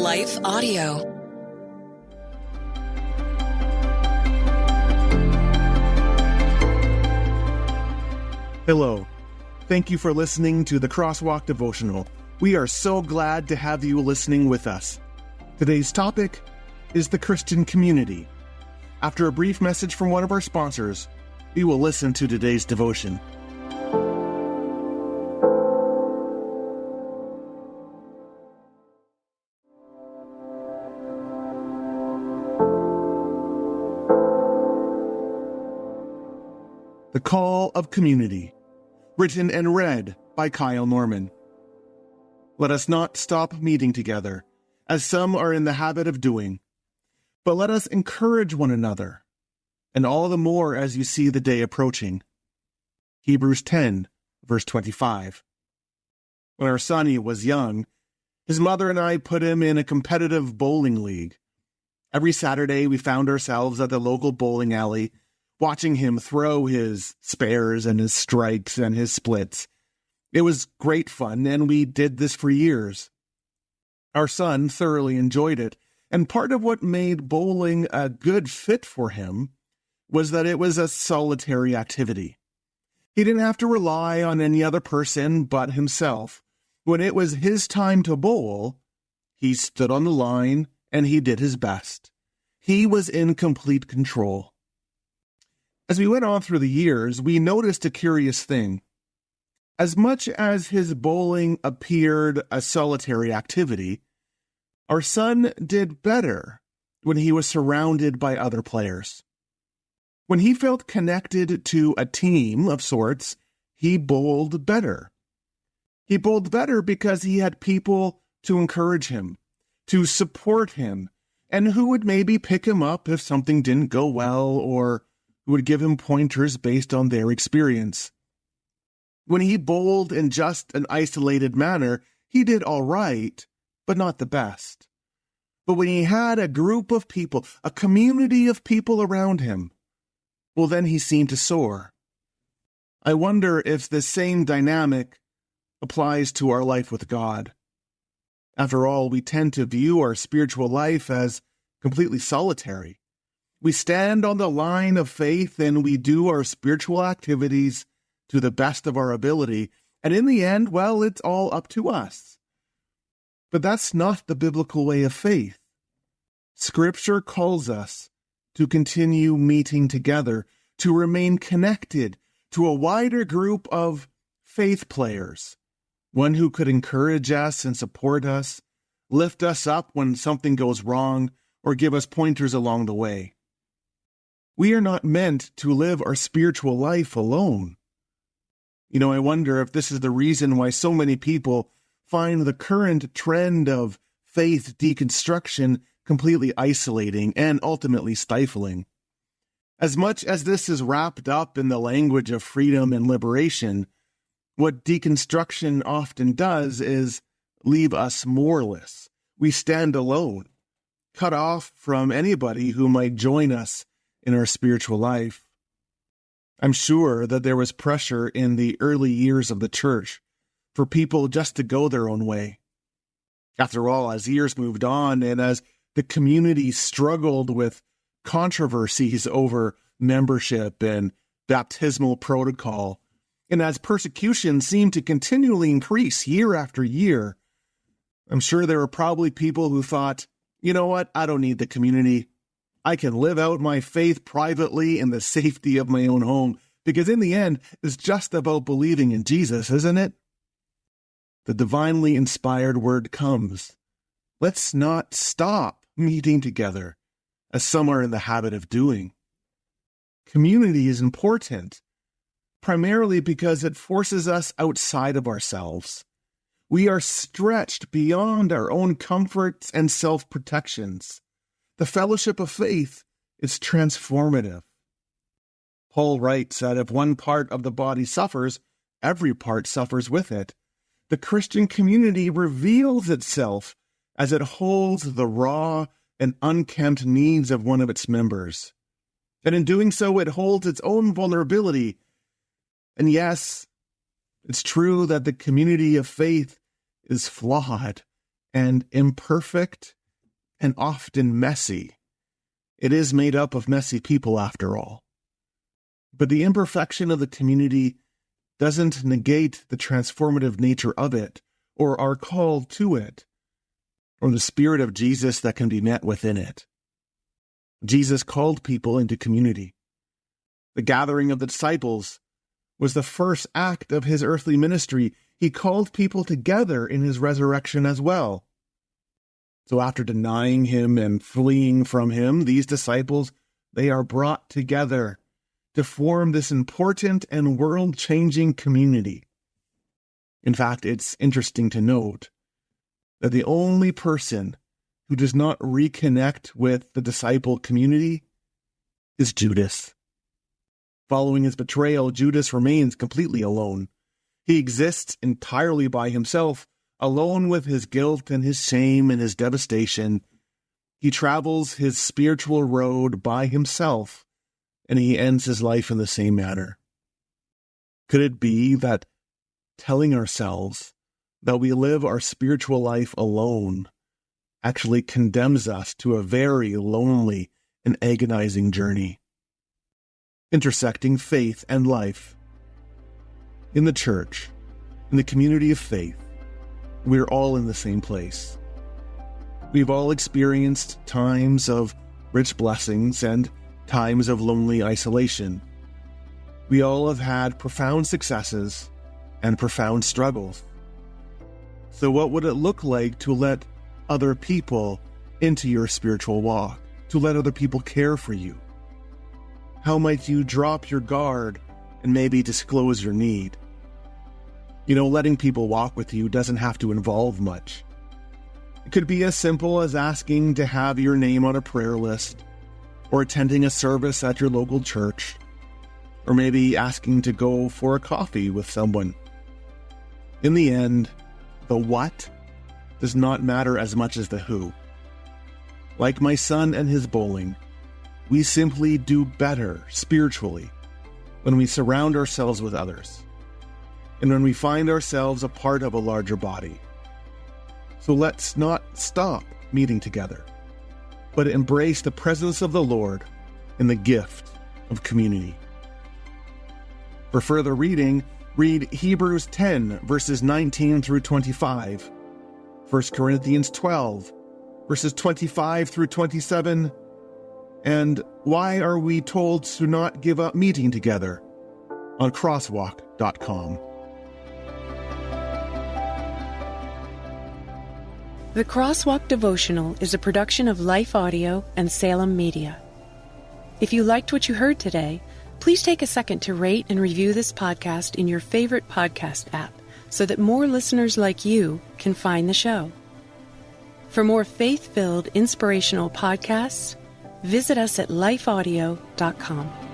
Life Audio. Hello. Thank you for listening to the Crosswalk Devotional. We are so glad to have you listening with us. Today's topic is the Christian community. After a brief message from one of our sponsors, we will listen to today's devotion. The Call of Community, written and read by Kyle Norman. Let us not stop meeting together, as some are in the habit of doing, but let us encourage one another, and all the more as you see the day approaching. Hebrews 10, verse 25. When our son was young, his mother and I put him in a competitive bowling league. Every Saturday we found ourselves at the local bowling alley, watching him throw his spares and his strikes and his splits. It was great fun, and we did this for years. Our son thoroughly enjoyed it, and part of what made bowling a good fit for him was that it was a solitary activity. He didn't have to rely on any other person but himself. When it was his time to bowl, he stood on the line and he did his best. He was in complete control. As we went on through the years, we noticed a curious thing. As much as his bowling appeared a solitary activity, our son did better when he was surrounded by other players. When he felt connected to a team of sorts, he bowled better. He bowled better because he had people to encourage him, to support him, and who would maybe pick him up if something didn't go well, or who would give him pointers based on their experience. When he bowled in just an isolated manner, he did all right, but not the best. But when he had a group of people, a community of people around him, well, then he seemed to soar. I wonder if the same dynamic applies to our life with God. After all, we tend to view our spiritual life as completely solitary. We stand on the line of faith and we do our spiritual activities to the best of our ability. And in the end, well, it's all up to us. But that's not the biblical way of faith. Scripture calls us to continue meeting together, to remain connected to a wider group of faith players, one who could encourage us and support us, lift us up when something goes wrong, or give us pointers along the way. We are not meant to live our spiritual life alone. I wonder if this is the reason why so many people find the current trend of faith deconstruction completely isolating and ultimately stifling. As much as this is wrapped up in the language of freedom and liberation, what deconstruction often does is leave us moreless. We stand alone, cut off from anybody who might join us in our spiritual life. I'm sure that there was pressure in the early years of the church for people just to go their own way. After all, as years moved on and as the community struggled with controversies over membership and baptismal protocol, and as persecution seemed to continually increase year after year, I'm sure there were probably people who thought, you know what, I don't need the community. I can live out my faith privately in the safety of my own home, because in the end, it's just about believing in Jesus, isn't it? The divinely inspired word comes. Let's not stop meeting together, as some are in the habit of doing. Community is important, primarily because it forces us outside of ourselves. We are stretched beyond our own comforts and self-protections. The fellowship of faith is transformative. Paul writes that if one part of the body suffers, every part suffers with it. The Christian community reveals itself as it holds the raw and unkempt needs of one of its members. And in doing so, it holds its own vulnerability. And yes, it's true that the community of faith is flawed and imperfect and often messy. It is made up of messy people after all. But the imperfection of the community doesn't negate the transformative nature of it, or our call to it, or the Spirit of Jesus that can be met within it. Jesus called people into community. The gathering of the disciples was the first act of his earthly ministry. He called people together in his resurrection as well. So after denying him and fleeing from him, these disciples, they are brought together to form this important and world-changing community. In fact, it's interesting to note that the only person who does not reconnect with the disciple community is Judas. Following his betrayal, Judas remains completely alone. He exists entirely by himself, alone with his guilt and his shame and his devastation. He travels his spiritual road by himself, and he ends his life in the same manner. Could it be that telling ourselves that we live our spiritual life alone actually condemns us to a very lonely and agonizing journey? Intersecting faith and life. In the church, in the community of faith, we're all in the same place. We've all experienced times of rich blessings and times of lonely isolation. We all have had profound successes and profound struggles. So what would it look like to let other people into your spiritual walk, to let other people care for you? How might you drop your guard and maybe disclose your need? Letting people walk with you doesn't have to involve much. It could be as simple as asking to have your name on a prayer list, or attending a service at your local church, or maybe asking to go for a coffee with someone. In the end, the what does not matter as much as the who. Like my son and his bowling, we simply do better spiritually when we surround ourselves with others, and when we find ourselves a part of a larger body. So let's not stop meeting together, but embrace the presence of the Lord in the gift of community. For further reading, read Hebrews 10, verses 19 through 25, 1 Corinthians 12, verses 25 through 27, and Why Are We Told to Not Give Up Meeting Together on crosswalk.com. The Crosswalk Devotional is a production of Life Audio and Salem Media. If you liked what you heard today, please take a second to rate and review this podcast in your favorite podcast app so that more listeners like you can find the show. For more faith-filled, inspirational podcasts, visit us at lifeaudio.com.